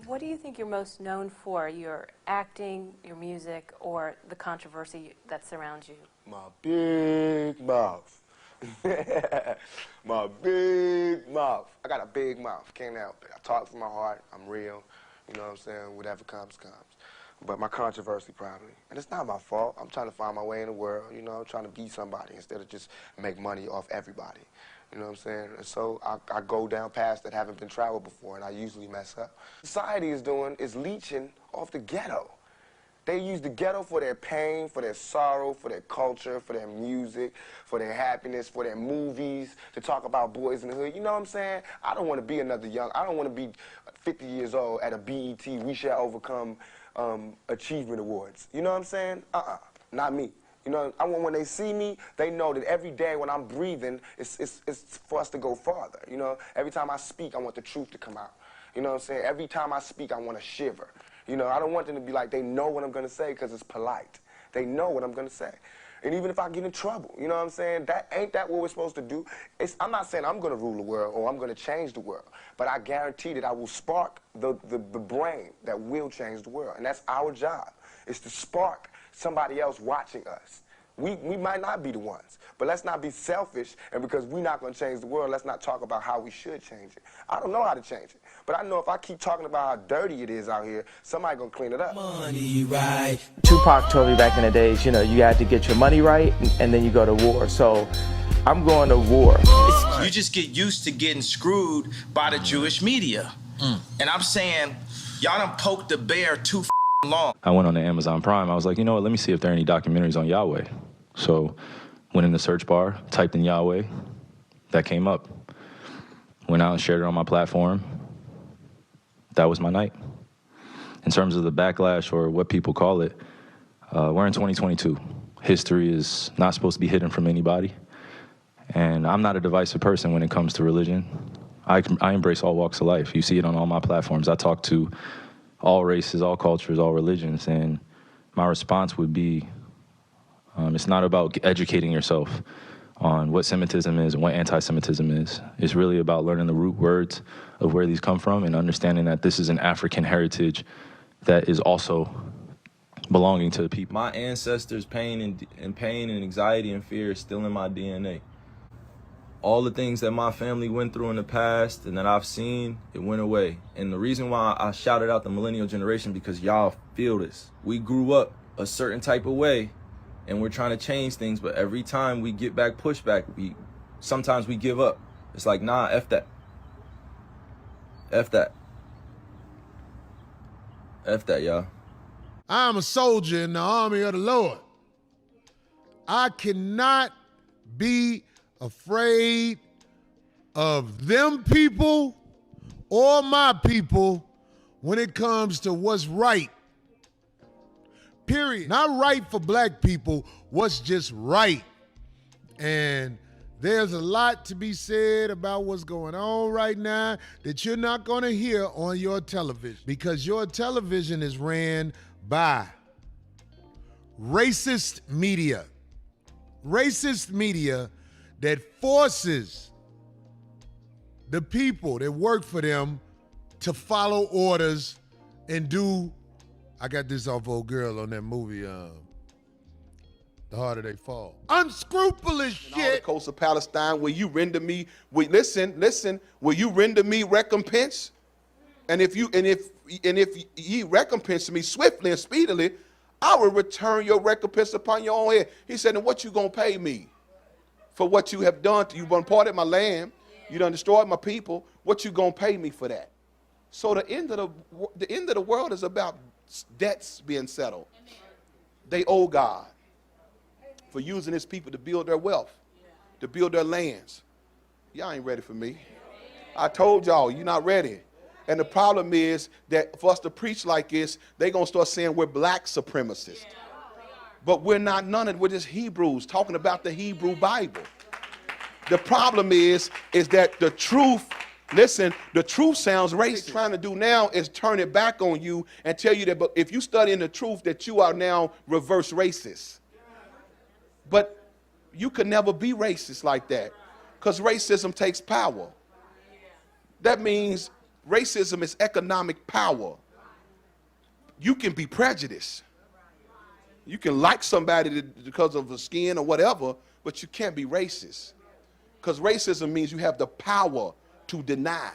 What do you think you're most known for? Your acting, your music, or the controversy that surrounds you? My big mouth. My big mouth. I got a big mouth. Can't help it. I talk from my heart. I'm real. You know what I'm saying? Whatever comes, comes. But my controversy probably. And it's not my fault. I'm trying to find my way in the world. You know, I'm trying to be somebody instead of just make money off everybody. You know what I'm saying? And so I go down paths that haven't been traveled before, and I usually mess up. Society is doing is leeching off the ghetto. They use the ghetto for their pain, for their sorrow, for their culture, for their music, for their happiness, for their movies, to talk about boys in the hood. You know what I'm saying? I don't want to be another I don't want to be 50 years old at a BET We Shall Overcome Achievement Awards. You know what I'm saying? Not me. You know, I want when they see me, they know that every day when I'm breathing, it's for us to go farther. You know, every time I speak, I want the truth to come out. You know what I'm saying? Every time I speak, I want to shiver. You know, I don't want them to be like, they know what I'm going to say because it's polite. They know what I'm going to say. And even if I get in trouble, you know what I'm saying? Ain't that what we're supposed to do? I'm not saying I'm going to rule the world or I'm going to change the world, but I guarantee that I will spark the brain that will change the world. And that's our job, is to spark somebody else watching us. We might not be the ones, but let's not be selfish, and because we're not going to change the world, let's not talk about how we should change it. I don't know how to change it, but I know if I keep talking about how dirty it is out here, somebody going to clean it up. Money right. Tupac told me back in the days, you know, you had to get your money right, and then you go to war. So I'm going to war. You just get used to getting screwed by the Jewish media. And I'm saying, y'all done poked the bear too long. I went on the Amazon Prime. I was like, you know what, let me see if there are any documentaries on Yahweh. So went in the search bar, typed in Yahweh, that came up. Went out and shared it on my platform. That was my night. In terms of the backlash, or what people call it, we're in 2022. History is not supposed to be hidden from anybody. And I'm not a divisive person when it comes to religion. I embrace all walks of life. You see it on all my platforms. I talk to all races, all cultures, all religions, and my response would be, it's not about educating yourself on what Semitism is and what anti-Semitism is. It's really about learning the root words of where these come from and understanding that this is an African heritage that is also belonging to the people. My ancestors' pain and anxiety and fear is still in my DNA. All the things that my family went through in the past and that I've seen, it went away. And the reason why I shouted out the millennial generation, because y'all feel this. We grew up a certain type of way, and we're trying to change things, but every time we get back pushback, sometimes we give up. It's like, nah, F that. F that. F that, y'all. I'm a soldier in the army of the Lord. I cannot be afraid of them people or my people when it comes to what's right. Period. Not right for black people, what's just right. And there's a lot to be said about what's going on right now that you're not going to hear on your television, because your television is ran by racist media. Racist media that forces the people that work for them to follow orders and do. I got this off old girl on that movie, The Harder They Fall. Unscrupulous shit. On the coast of Palestine, will you render me? Listen. Will you render me recompense? And if ye recompense me swiftly and speedily, I will return your recompense upon your own head. He said, and what you gonna pay me for what you have done? You've unparted my land. You done destroyed my people. What you gonna pay me for that? So the end of the world is about debts being settled. They owe God for using his people to build their wealth, to build their lands. Y'all ain't ready for me. I told y'all, you're not ready. And the problem is that for us to preach like this, they're going to start saying we're black supremacists. But we're not none of it. We're just Hebrews talking about the Hebrew Bible. The problem is that the truth, listen, the truth sounds racist. What they're trying to do now is turn it back on you and tell you that but if you study in the truth that you are now reverse racist. But you could never be racist like that, because racism takes power. That means Racism is economic power. You can be prejudiced. You can like somebody because of the skin or whatever, but you can't be racist. Because racism means you have the power to deny.